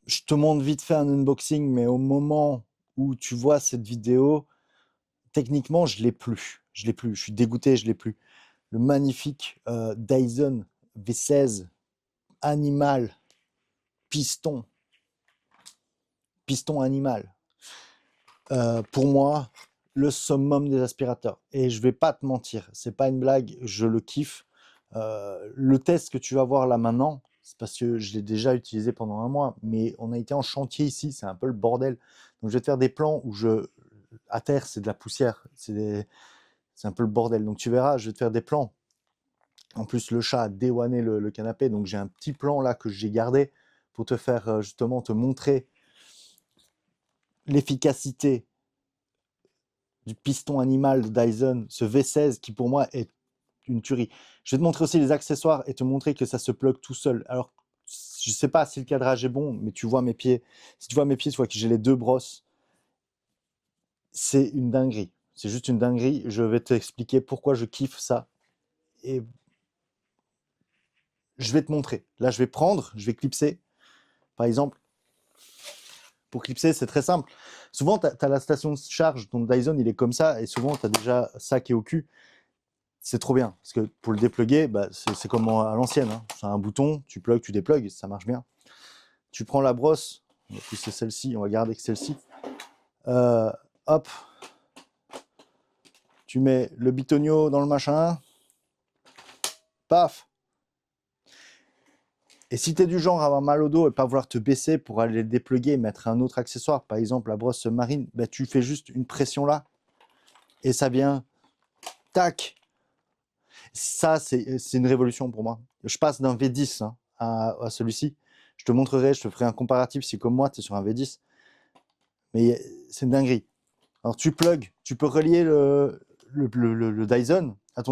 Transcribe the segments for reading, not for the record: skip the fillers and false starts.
Je te montre vite fait un unboxing, mais au moment où tu vois cette vidéo, techniquement, je l'ai plus. Je l'ai plus. Je suis dégoûté, je l'ai plus. Le magnifique Dyson V16 animal piston, piston animal. Pour moi, le summum des aspirateurs. Et je vais pas te mentir, c'est pas une blague, je le kiffe. Le test que tu vas voir là maintenant, c'est parce que je l'ai déjà utilisé pendant un mois, mais on a été en chantier ici, c'est un peu le bordel. Donc je vais te faire des plans où à terre, c'est de la poussière, c'est un peu le bordel. Donc tu verras, je vais te faire des plans. En plus, le chat a déwanné le canapé, donc j'ai un petit plan là que j'ai gardé pour te faire justement te montrer l'efficacité du piston animal de Dyson, ce V16 qui pour moi est une tuerie. Je vais te montrer aussi les accessoires et te montrer que ça se plug tout seul. Alors, je sais pas si le cadrage est bon, mais tu vois mes pieds. Si tu vois mes pieds, tu vois que j'ai les deux brosses. C'est une dinguerie. C'est juste une dinguerie. Je vais t'expliquer pourquoi je kiffe ça. Et je vais te montrer. Là, je vais clipser. Par exemple, pour clipser, c'est très simple. Souvent, tu as la station de charge, ton Dyson, il est comme ça, et souvent, tu as déjà ça qui est au cul. C'est trop bien, parce que pour le dépluguer, bah, c'est comme à l'ancienne. Hein. C'est un bouton, tu plugs, tu déplugues, ça marche bien. Tu prends la brosse, on va pousser celle-ci, on va garder que celle-ci. Euh, Hop, tu mets le bitonio dans le machin, paf. Et si tu es du genre à avoir mal au dos et pas vouloir te baisser pour aller le dépluguer et mettre un autre accessoire, par exemple la brosse marine, bah, tu fais juste une pression là, et ça vient, tac. Ça, c'est une révolution pour moi. Je passe d'un V10 hein, à celui-ci. Je te montrerai, je te ferai un comparatif si comme moi, tu es sur un V10. Mais c'est une dinguerie. Alors tu plugs, tu peux relier le Dyson à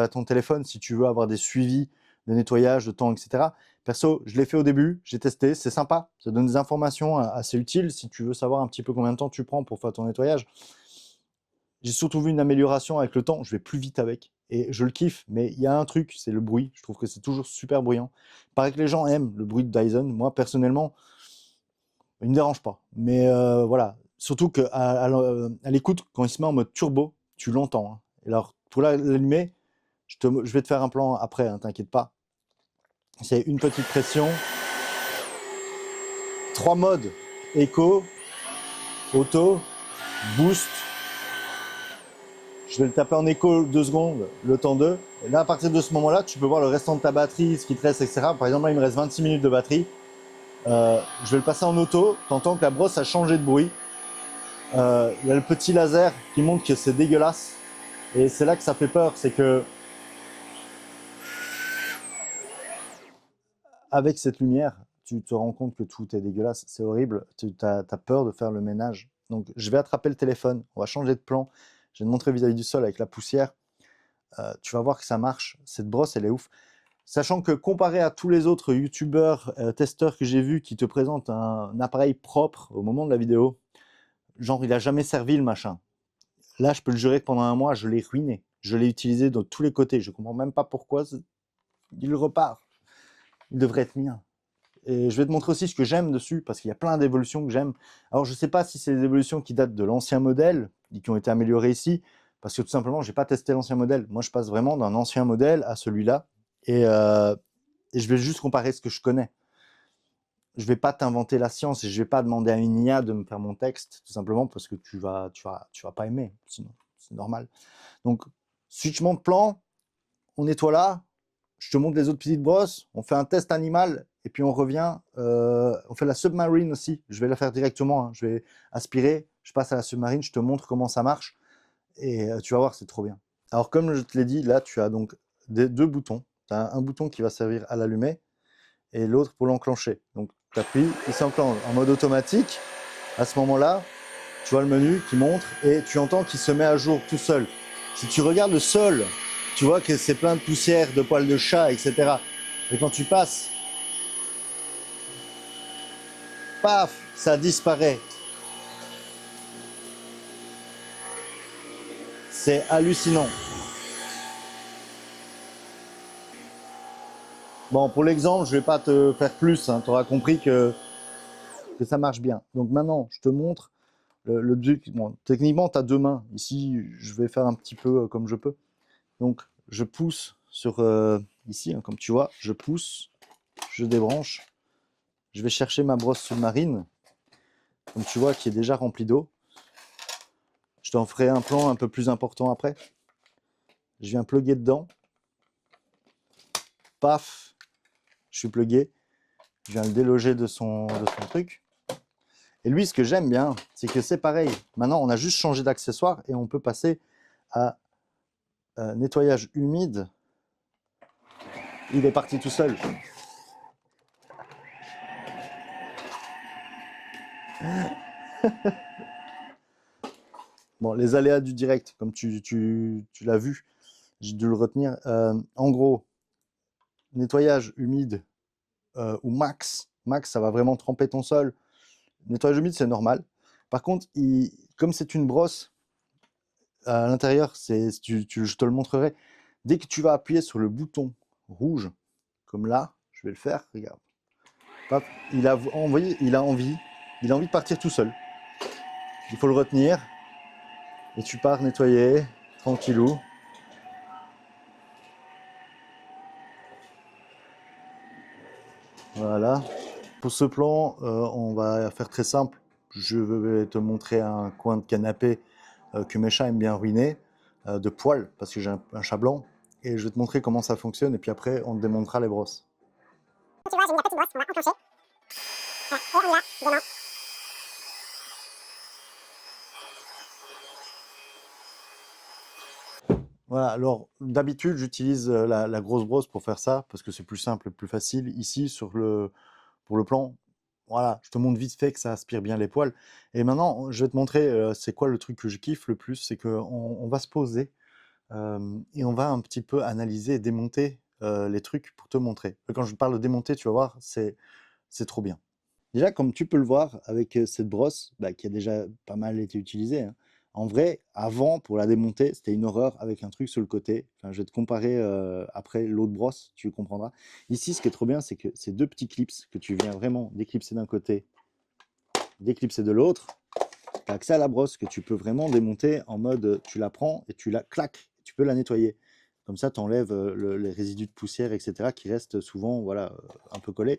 ton téléphone si tu veux avoir des suivis de nettoyage, de temps, etc. Perso, je l'ai fait au début, j'ai testé, c'est sympa. Ça donne des informations assez utiles si tu veux savoir un petit peu combien de temps tu prends pour faire ton nettoyage. J'ai surtout vu une amélioration avec le temps, je vais plus vite avec. Et je le kiffe, mais il y a un truc, c'est le bruit. Je trouve que c'est toujours super bruyant. Il paraît que les gens aiment le bruit de Dyson. Moi, personnellement, il ne me dérange pas. Mais voilà. Surtout qu'à à l'écoute, quand il se met en mode turbo, tu l'entends. Hein. Et alors, pour l'allumer, je vais te faire un plan après, hein, t'inquiète pas. C'est une petite pression. Trois modes. Echo, auto, boost. Je vais le taper en écho 2 secondes, le temps 2. Et là, à partir de ce moment-là, tu peux voir le restant de ta batterie, ce qui te reste, etc. Par exemple, là, il me reste 26 minutes de batterie. Je vais le passer en auto. Tu entends que la brosse a changé de bruit. Il y a le petit laser qui montre que c'est dégueulasse. Et c'est là que ça fait peur. C'est que avec cette lumière, tu te rends compte que tout est dégueulasse. C'est horrible. Tu as peur de faire le ménage. Donc, je vais attraper le téléphone. On va changer de plan. Je vais te montrer vis-à-vis du sol avec la poussière. Tu vas voir que ça marche. Cette brosse, elle est ouf. Sachant que comparé à tous les autres youtubeurs, testeurs que j'ai vus qui te présentent un appareil propre au moment de la vidéo, genre il a jamais servi le machin. Là, je peux le jurer que pendant un mois, je l'ai ruiné. Je l'ai utilisé de tous les côtés. Je comprends même pas pourquoi il repart. Il devrait être mien. Et je vais te montrer aussi ce que j'aime dessus, parce qu'il y a plein d'évolutions que j'aime. Alors, je ne sais pas si c'est des évolutions qui datent de l'ancien modèle, et qui ont été améliorées ici, parce que tout simplement, je n'ai pas testé l'ancien modèle. Moi, je passe vraiment d'un ancien modèle à celui-là, et je vais juste comparer ce que je connais. Je ne vais pas t'inventer la science, et je ne vais pas demander à une IA de me faire mon texte, tout simplement parce que tu vas pas aimer, sinon, c'est normal. Donc, switchement de plan, on nettoie là, je te montre les autres petites brosses, on fait un test animal, et puis on revient, on fait la submarine aussi, je vais la faire directement, hein. Je vais aspirer, je passe à la submarine, je te montre comment ça marche, et tu vas voir, c'est trop bien. Alors comme je te l'ai dit, là tu as donc deux boutons, tu as un bouton qui va servir à l'allumer, et l'autre pour l'enclencher. Donc tu appuies, il s'enclenche en mode automatique, à ce moment-là, tu vois le menu qui montre, et tu entends qu'il se met à jour tout seul. Si tu regardes le sol, tu vois que c'est plein de poussière, de poils de chat, etc. Et quand tu passes, paf, ça disparaît. C'est hallucinant. Bon, pour l'exemple, je vais pas te faire plus. Hein. Tu auras compris que que ça marche bien. Donc maintenant, je te montre le truc. Bon, techniquement, tu as deux mains. Ici, je vais faire un petit peu comme je peux. Donc, je pousse sur ici, hein, comme tu vois, je pousse, je débranche. Je vais chercher ma brosse sous-marine, comme tu vois, qui est déjà remplie d'eau. Je t'en ferai un plan un peu plus important après. Je viens plugger dedans. Paf, je suis plugué. Je viens le déloger de son truc. Et lui, ce que j'aime bien, c'est que c'est pareil. Maintenant, on a juste changé d'accessoire et on peut passer à nettoyage humide. Il est parti tout seul. Bon, les aléas du direct, comme tu l'as vu, j'ai dû le retenir. En gros, nettoyage humide ou max. Max, ça va vraiment tremper ton sol. Nettoyage humide, c'est normal. Par contre, comme c'est une brosse, à l'intérieur, je te le montrerai. Dès que tu vas appuyer sur le bouton rouge, comme là, je vais le faire, regarde. Hop, il a envoyé, il a envie de partir tout seul. Il faut le retenir et tu pars nettoyer tranquillou. Voilà. Pour ce plan, on va faire très simple. Je vais te montrer un coin de canapé que mes chats aiment bien ruiner, de poils, parce que j'ai un chat blanc. Et je vais te montrer comment ça fonctionne, et puis après, on te démontrera les brosses. Tu vois, j'ai mis la petite brosse, on va enclencher. Voilà, et on y va, demain. Voilà, alors d'habitude, j'utilise la grosse brosse pour faire ça, parce que c'est plus simple et plus facile. Ici, pour le plan, voilà, je te montre vite fait que ça aspire bien les poils. Et maintenant, je vais te montrer, c'est quoi le truc que je kiffe le plus, c'est qu'on va se poser et on va un petit peu analyser et démonter les trucs pour te montrer. Quand je parle de démonter, tu vas voir, c'est trop bien. Déjà, comme tu peux le voir avec cette brosse, bah, qui a déjà pas mal été utilisée, hein. En vrai, avant, pour la démonter, c'était une horreur avec un truc sur le côté. Enfin, je vais te comparer après l'autre brosse, tu comprendras. Ici, ce qui est trop bien, c'est que ces deux petits clips que tu viens vraiment déclipser d'un côté, déclipser de l'autre, tu as accès à la brosse que tu peux vraiment démonter en mode, tu la prends et tu la claques, tu peux la nettoyer. Comme ça, tu enlèves les résidus de poussière, etc., qui restent souvent voilà, un peu collés.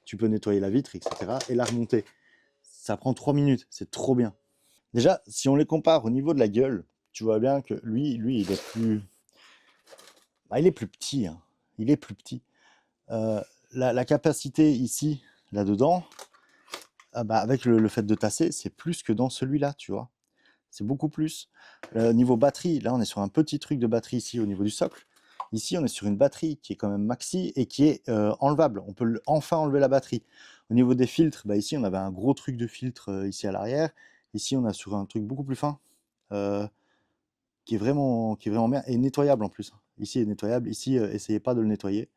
Tu peux nettoyer la vitre, etc., et la remonter. Ça prend 3 minutes, c'est trop bien. Déjà, si on les compare au niveau de la gueule, tu vois bien que lui il est plus... Bah, il est plus petit, hein. Il est plus petit. La capacité ici, là-dedans, bah, avec le fait de tasser, c'est plus que dans celui-là, tu vois. C'est beaucoup plus. Niveau batterie, là, on est sur un petit truc de batterie ici, au niveau du socle. Ici, on est sur une batterie qui est quand même maxi et qui est enlevable. On peut enfin enlever la batterie. Au niveau des filtres, bah, ici, on avait un gros truc de filtre ici à l'arrière. Ici, on a sur un truc beaucoup plus fin, euh, qui est vraiment bien, et nettoyable en plus. Ici, il est nettoyable. Ici, essayez pas de le nettoyer.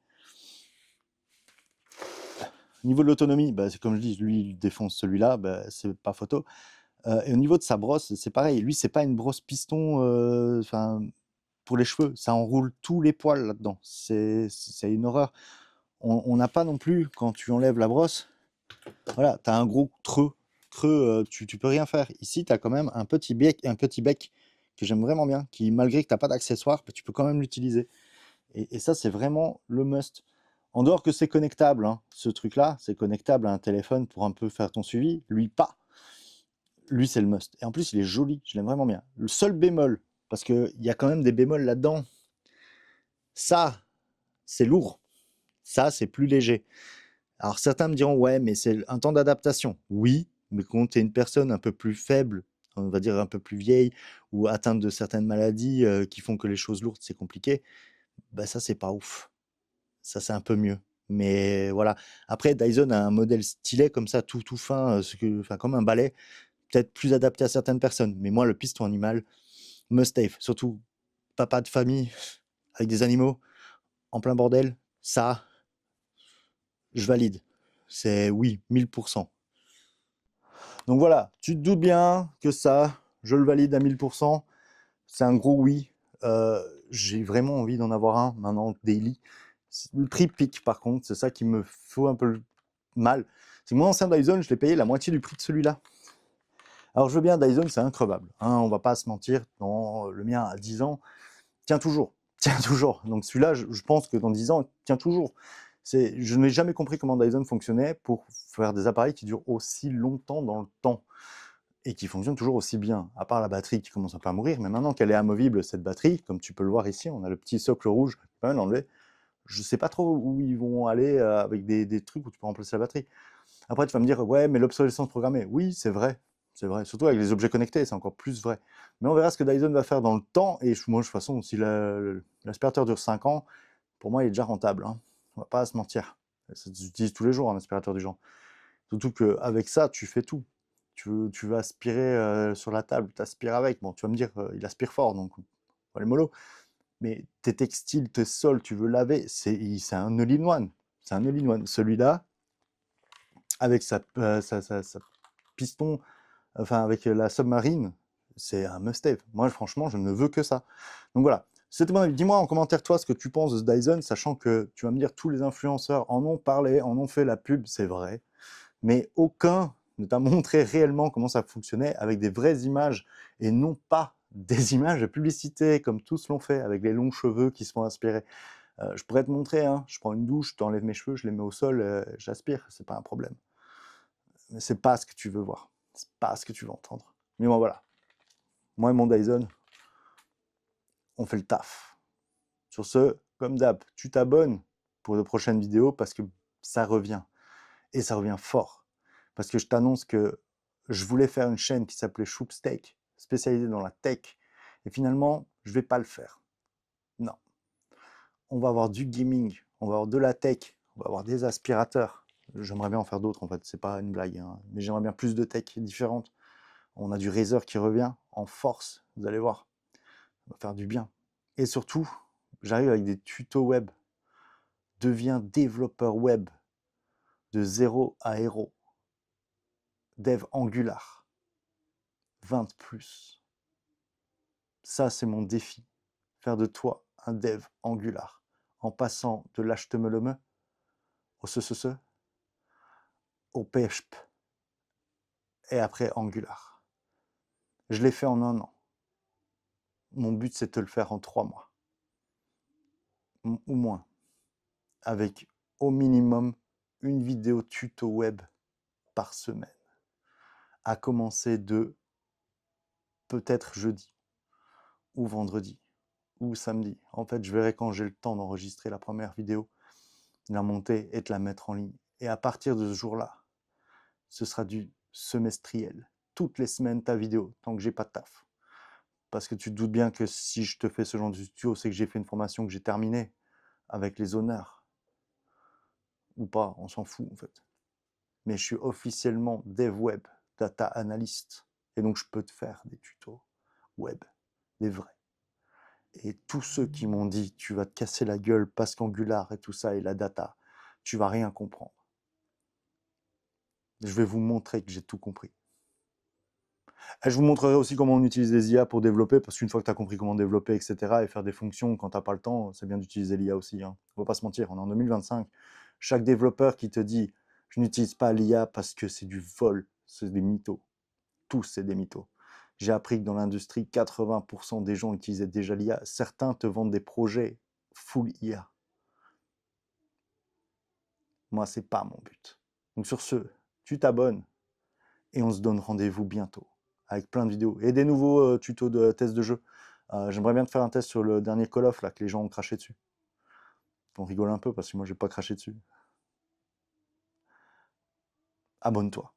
Au niveau de l'autonomie, bah, c'est comme je dis, lui, il défonce celui-là, bah, c'est pas photo. Et au niveau de sa brosse, c'est pareil. Lui, c'est pas une brosse piston pour les cheveux. Ça enroule tous les poils là-dedans. C'est une horreur. On n'a pas non plus, quand tu enlèves la brosse, voilà, tu as un gros creux, tu peux rien faire. Ici, tu as quand même un petit bec que j'aime vraiment bien, qui, malgré que tu n'as pas d'accessoire, bah, tu peux quand même l'utiliser. Et ça, c'est vraiment le must. En dehors que c'est connectable, hein, ce truc-là, c'est connectable à un téléphone pour un peu faire ton suivi. Lui, pas. Lui, c'est le must. Et en plus, il est joli, je l'aime vraiment bien. Le seul bémol, parce qu'il y a quand même des bémols là-dedans, ça, c'est lourd. Ça, c'est plus léger. Alors certains me diront, ouais, mais c'est un temps d'adaptation. Oui, mais quand tu es une personne un peu plus faible, on va dire un peu plus vieille, ou atteinte de certaines maladies qui font que les choses lourdes, c'est compliqué, bah ça, c'est pas ouf. Ça, c'est un peu mieux. Mais voilà. Après, Dyson a un modèle stylet comme ça, tout fin, enfin, comme un balai, peut-être plus adapté à certaines personnes. Mais moi, le piston animal, must have. Surtout, papa de famille, avec des animaux, en plein bordel, ça, je valide. C'est oui, 1000%. Donc voilà, tu te doutes bien que ça, je le valide à 1000%. C'est un gros oui. J'ai vraiment envie d'en avoir un maintenant daily. Le prix pique par contre, c'est ça qui me fout un peu mal. C'est que mon ancien Dyson, je l'ai payé la moitié du prix de celui-là. Alors je veux bien, Dyson, c'est increvable, hein, on va pas se mentir, non, le mien à 10 ans, tient toujours, tient toujours. Donc celui-là, je pense que dans 10 ans, il tient toujours. Je n'ai jamais compris comment Dyson fonctionnait pour faire des appareils qui durent aussi longtemps dans le temps et qui fonctionnent toujours aussi bien, à part la batterie qui commence un peu à mourir, mais maintenant qu'elle est amovible, cette batterie, comme tu peux le voir ici, on a le petit socle rouge, tu peux l'enlever. Je sais pas trop où ils vont aller avec des trucs où tu peux remplacer la batterie. Après, tu vas me dire, ouais, mais l'obsolescence programmée, oui, c'est vrai, surtout avec les objets connectés, c'est encore plus vrai. Mais on verra ce que Dyson va faire dans le temps, et moi, de toute façon, si l'aspirateur dure 5 ans, pour moi, il est déjà rentable, hein. On va pas se mentir. Ça s'utilise tous les jours, un aspirateur du genre. Surtout qu'avec ça, tu fais tout. Tu veux aspirer sur la table, tu aspires avec. Bon, tu vas me dire, il aspire fort, donc on va les mollo. Mais tes textiles, tes sols, tu veux laver, c'est un all-in-one. C'est un all-in-one. Celui-là, avec sa piston, enfin avec la submarine, c'est un must-have. Moi, franchement, je ne veux que ça. Donc voilà. C'était mon avis. Dis-moi en commentaire, toi, ce que tu penses de ce Dyson, sachant que tu vas me dire tous les influenceurs en ont parlé, en ont fait la pub, c'est vrai. Mais aucun ne t'a montré réellement comment ça fonctionnait avec des vraies images et non pas des images de publicité comme tous l'ont fait avec les longs cheveux qui se font aspirer. Je pourrais te montrer, hein, je prends une douche, je t'enlève mes cheveux, je les mets au sol, j'aspire, c'est pas un problème. Mais c'est pas ce que tu veux voir, c'est pas ce que tu veux entendre. Mais bon voilà, moi et mon Dyson, on fait le taf. Sur ce, comme d'hab, tu t'abonnes pour de prochaines vidéos parce que ça revient. Et ça revient fort. Parce que je t'annonce que je voulais faire une chaîne qui s'appelait Shoopsteak, spécialisée dans la tech. Et finalement, je ne vais pas le faire. Non. On va avoir du gaming, on va avoir de la tech, on va avoir des aspirateurs. J'aimerais bien en faire d'autres en fait, c'est pas une blague, hein. Mais j'aimerais bien plus de tech différentes. On a du Razer qui revient en force, vous allez voir. Ça va faire du bien. Et surtout, j'arrive avec des tutos web. Deviens développeur web de 0 à héros. Dev Angular. 20+. Ça, c'est mon défi. Faire de toi un dev Angular. En passant de l'HTML au CSS, au PHP et après Angular. Je l'ai fait en 1 an. Mon but, c'est de le faire en 3 mois. Ou moins. Avec au minimum une vidéo tuto web par semaine. À commencer de peut-être jeudi ou vendredi ou samedi. En fait, je verrai quand j'ai le temps d'enregistrer la première vidéo, de la monter et de la mettre en ligne. Et à partir de ce jour-là, ce sera du semestriel. Toutes les semaines, ta vidéo, tant que j'ai pas de taf. Parce que tu te doutes bien que si je te fais ce genre de tuto, c'est que j'ai fait une formation que j'ai terminée avec les honneurs. Ou pas, on s'en fout en fait. Mais je suis officiellement dev web, data analyst. Et donc je peux te faire des tutos web, des vrais. Et tous ceux qui m'ont dit tu vas te casser la gueule parce qu'Angular et tout ça et la data, tu vas rien comprendre. Je vais vous montrer que j'ai tout compris. Et je vous montrerai aussi comment on utilise les IA pour développer, parce qu'une fois que tu as compris comment développer, etc., et faire des fonctions quand tu n'as pas le temps, c'est bien d'utiliser l'IA aussi. Hein. On ne va pas se mentir, on est en 2025. Chaque développeur qui te dit « je n'utilise pas l'IA parce que c'est du vol », c'est des mythos. Tous, c'est des mythos. J'ai appris que dans l'industrie, 80% des gens utilisaient déjà l'IA. Certains te vendent des projets full IA. Moi, c'est pas mon but. Donc sur ce, tu t'abonnes et on se donne rendez-vous bientôt avec plein de vidéos et des nouveaux tutos de tests de jeu. J'aimerais bien te faire un test sur le dernier Call of là, que les gens ont craché dessus. On rigole un peu parce que moi j'ai pas craché dessus. Abonne-toi.